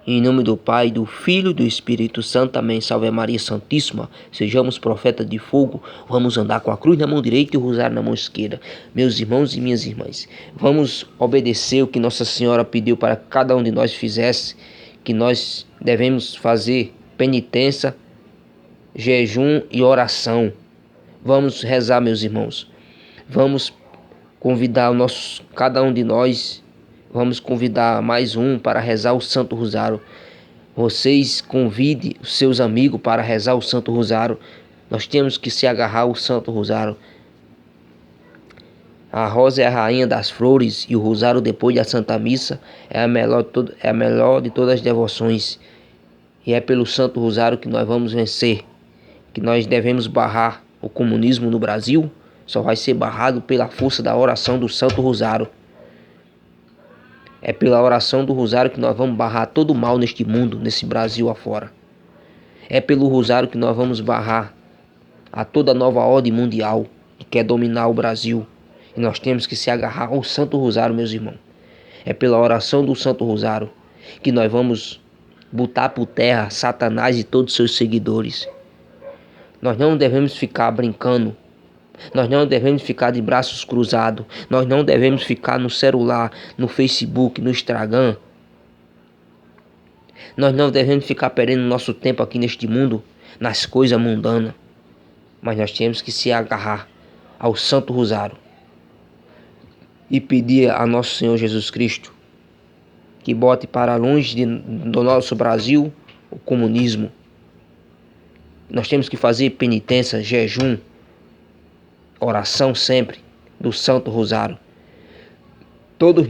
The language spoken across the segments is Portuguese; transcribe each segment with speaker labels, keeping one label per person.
Speaker 1: Em nome do Pai, do Filho e do Espírito Santo. Amém. Salve Maria Santíssima. Sejamos profetas de fogo. Vamos andar com a cruz na mão direita e o rosário na mão esquerda. Meus irmãos e minhas irmãs, vamos obedecer o que Nossa Senhora pediu para que cada um de nós fizesse, que nós devemos fazer penitência, jejum e oração. Vamos rezar, meus irmãos. Vamos convidar cada um de nós. Vamos convidar mais um para rezar o Santo Rosário. Vocês convidem os seus amigos para rezar o Santo Rosário. Nós temos que se agarrar ao Santo Rosário. A rosa é a rainha das flores e o rosário depois da Santa Missa é a melhor de todas as devoções. E é pelo Santo Rosário que nós vamos vencer, que nós devemos barrar o comunismo no Brasil. Só vai ser barrado pela força da oração do Santo Rosário. É pela oração do Rosário que nós vamos barrar todo o mal neste mundo, nesse Brasil afora. É pelo Rosário que nós vamos barrar a toda a nova ordem mundial que quer dominar o Brasil. E nós temos que se agarrar ao Santo Rosário, meus irmãos. É pela oração do Santo Rosário que nós vamos botar por terra Satanás e todos os seus seguidores. Nós não devemos ficar brincando. Nós não devemos ficar de braços cruzados. Nós não devemos ficar no celular, no Facebook, no Instagram. Nós não devemos ficar perdendo nosso tempo aqui neste mundo, nas coisas mundanas. Mas nós temos que se agarrar ao Santo Rosário e pedir a nosso Senhor Jesus Cristo que bote para longe do nosso Brasil o comunismo. Nós temos que fazer penitência, jejum, oração sempre do Santo Rosário. Todos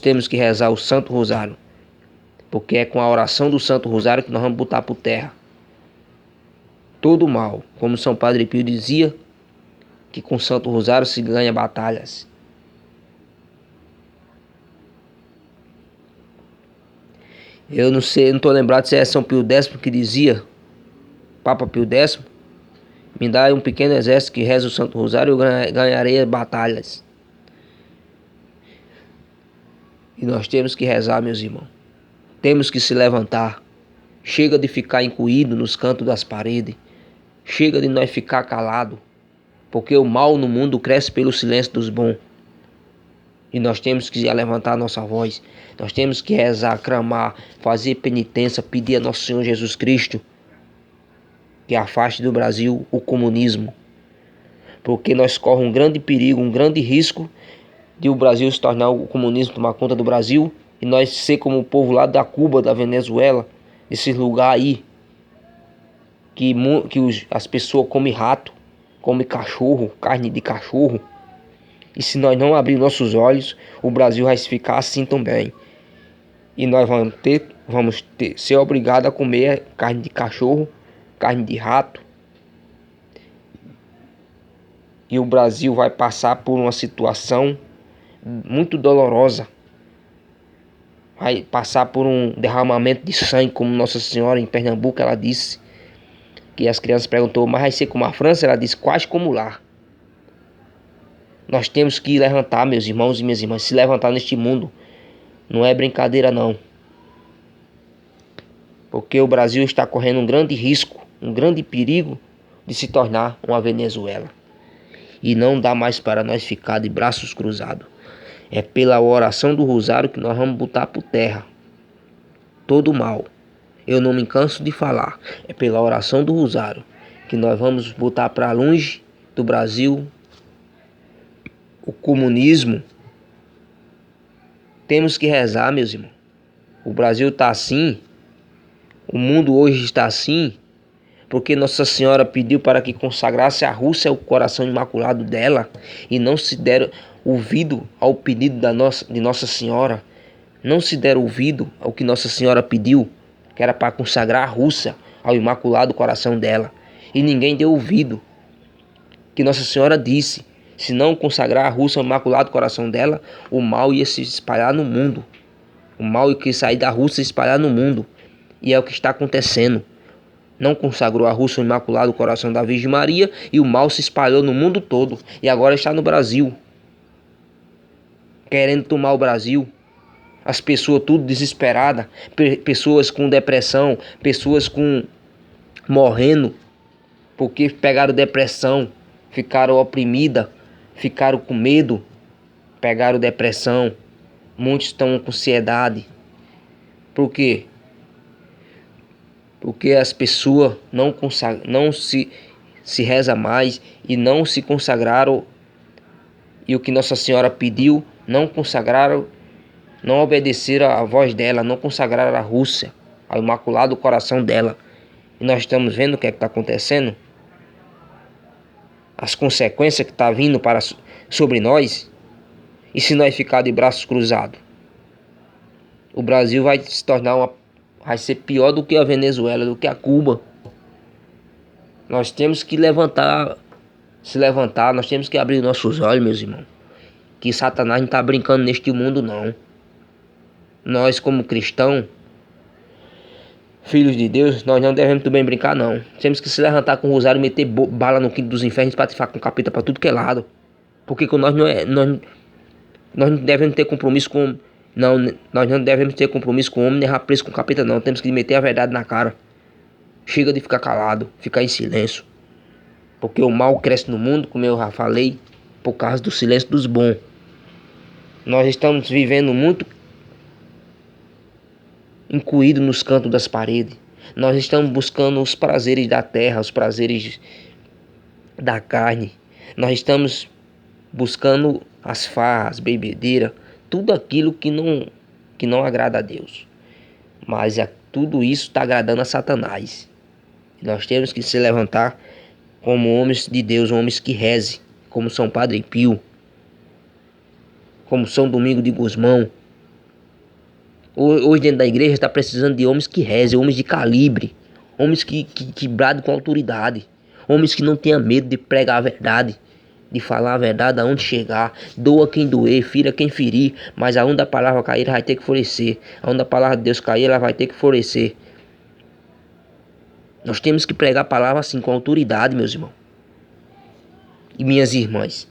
Speaker 1: temos que rezar o Santo Rosário, porque é com a oração do Santo Rosário que nós vamos botar por terra todo o mal. Como São Padre Pio dizia, que com o Santo Rosário se ganha batalhas. Eu não estou lembrado se é São Pio X que dizia, Papa Pio X, me dá um pequeno exército que reza o Santo Rosário e eu ganharei batalhas. E nós temos que rezar, meus irmãos. Temos que se levantar. Chega de ficar encolhido nos cantos das paredes. Chega de nós ficar calado. Porque o mal no mundo cresce pelo silêncio dos bons. E nós temos que levantar a nossa voz. Nós temos que rezar, clamar, fazer penitência, pedir a nosso Senhor Jesus Cristo que afaste do Brasil o comunismo. Porque nós corremos um grande perigo, um grande risco de o Brasil se tornar o comunismo, tomar conta do Brasil, e nós ser como o povo lá da Cuba, da Venezuela, esses lugares aí, que as pessoas comem rato, comem cachorro, carne de cachorro. E se nós não abrir nossos olhos, o Brasil vai ficar assim também. E nós vamos ser obrigados a comer carne de cachorro, carne de rato. E o Brasil vai passar por uma situação muito dolorosa. Vai passar por um derramamento de sangue, como Nossa Senhora em Pernambuco, ela disse. Que as crianças perguntou, mas vai ser como a França? Ela disse, quase como lá. Nós temos que levantar, meus irmãos e minhas irmãs, se levantar neste mundo. Não é brincadeira, não. Porque o Brasil está correndo um grande risco, um grande perigo de se tornar uma Venezuela. E não dá mais para nós ficar de braços cruzados. É pela oração do Rosário que nós vamos botar por terra todo o mal. Eu não me canso de falar. É pela oração do Rosário que nós vamos botar para longe do Brasil o comunismo. Temos que rezar, meus irmãos. O Brasil está assim, o mundo hoje está assim, porque Nossa Senhora pediu para que consagrasse a Rússia o coração imaculado dela e não se deram ouvido ao pedido de Nossa Senhora. Não se deram ouvido ao que Nossa Senhora pediu, que era para consagrar a Rússia ao imaculado coração dela. E ninguém deu ouvido. Que Nossa Senhora disse, se não consagrar a Rússia ao imaculado coração dela, o mal ia se espalhar no mundo. O mal ia sair da Rússia e espalhar no mundo. E é o que está acontecendo. Não consagrou a Rússia ao imaculado coração da Virgem Maria e o mal se espalhou no mundo todo. E agora está no Brasil, querendo tomar o Brasil. As pessoas tudo desesperadas, pessoas com depressão, pessoas com morrendo porque pegaram depressão, ficaram oprimidas, ficaram com medo, pegaram depressão. Muitos estão com ansiedade. Por quê? Porque as pessoas não se reza mais e não se consagraram, e o que Nossa Senhora pediu, não consagraram, não obedeceram à voz dela, não consagraram a Rússia, ao Imaculado Coração dela. E nós estamos vendo o que é que está acontecendo, as consequências que estão vindo sobre nós. E se nós ficar de braços cruzados, o Brasil vai se tornar vai ser pior do que a Venezuela, do que a Cuba. Nós temos que se levantar, nós temos que abrir nossos olhos, meus irmãos. Que Satanás não está brincando neste mundo, não. Nós, como cristãos, filhos de Deus, nós não devemos também brincar, não. Temos que se levantar com o rosário e meter bala no quinto dos infernos, patifar com capeta para tudo que é lado. Porque com nós nós não devemos ter compromisso com... Não, nós não devemos ter compromisso com o homem, nem preso com capeta, não. Temos que meter a verdade na cara. Chega de ficar calado, ficar em silêncio. Porque o mal cresce no mundo, como eu já falei, por causa do silêncio dos bons. Nós estamos vivendo muito incluído nos cantos das paredes. Nós estamos buscando os prazeres da terra, os prazeres da carne. Nós estamos buscando as farras, bebedeiras, tudo aquilo que não agrada a Deus. Mas tudo isso está agradando a Satanás. Nós temos que se levantar como homens de Deus, homens que rezem, como São Padre Pio, como São Domingos de Gusmão. Hoje dentro da igreja está precisando de homens que rezem, homens de calibre, homens que bradem com autoridade, homens que não tenham medo de pregar a verdade, de falar a verdade aonde chegar. Doa quem doer, fira quem ferir, mas aonde a palavra cair, ela vai ter que florescer. Aonde a palavra de Deus cair, ela vai ter que florescer. Nós temos que pregar a palavra assim, com autoridade, meus irmãos e minhas irmãs.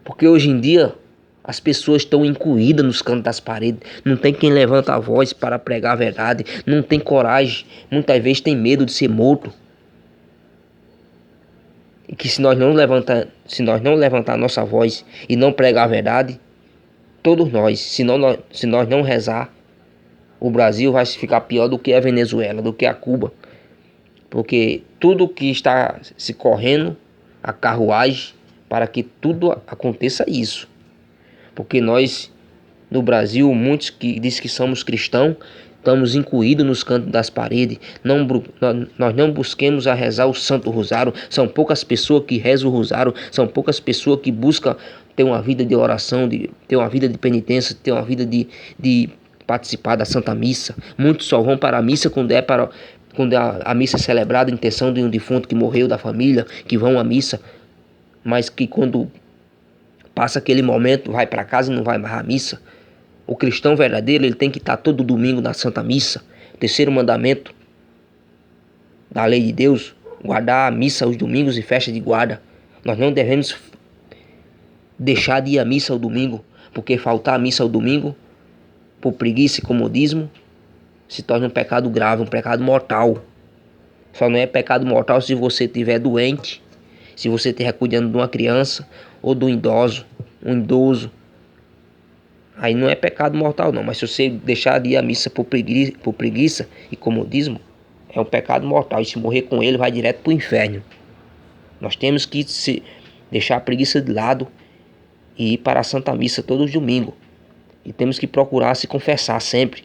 Speaker 1: Porque hoje em dia as pessoas estão incluídas nos cantos das paredes. Não tem quem levanta a voz para pregar a verdade. Não tem coragem. Muitas vezes tem medo de ser morto. E que se nós não levantar a nossa voz e não pregar a verdade, todos nós, se nós não rezar, o Brasil vai ficar pior do que a Venezuela, do que a Cuba. Porque tudo que está se correndo, a carruagem, para que tudo aconteça isso. Porque nós, no Brasil, muitos que dizem que somos cristãos, estamos incluídos nos cantos das paredes. Nós não busquemos a rezar o Santo Rosário. São poucas pessoas que rezam o Rosário. São poucas pessoas que buscam ter uma vida de oração, ter uma vida de penitência, ter uma vida de participar da Santa Missa. Muitos só vão para a missa quando a missa é celebrada em intenção de um defunto que morreu da família, que vão à missa, mas que quando passa aquele momento, vai para casa e não vai mais à missa. O cristão verdadeiro, ele tem que estar todo domingo na Santa Missa. Terceiro mandamento da lei de Deus, guardar a missa aos domingos e festa de guarda. Nós não devemos deixar de ir à missa ao domingo, porque faltar a missa ao domingo, por preguiça e comodismo, se torna um pecado grave, um pecado mortal. Só não é pecado mortal se você estiver doente, se você estiver cuidando de uma criança ou de um idoso. Aí não é pecado mortal não, mas se você deixar de ir à missa por preguiça e comodismo, é um pecado mortal. E se morrer com ele, vai direto para o inferno. Nós temos que deixar a preguiça de lado e ir para a Santa Missa todos os domingos. E temos que procurar se confessar sempre,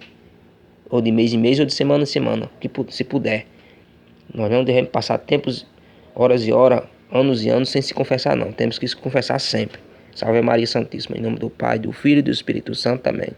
Speaker 1: ou de mês em mês ou de semana em semana, se puder. Nós não devemos passar tempos, horas e horas, anos e anos sem se confessar não. Temos que se confessar sempre. Salve Maria Santíssima, em nome do Pai, do Filho e do Espírito Santo. Amém.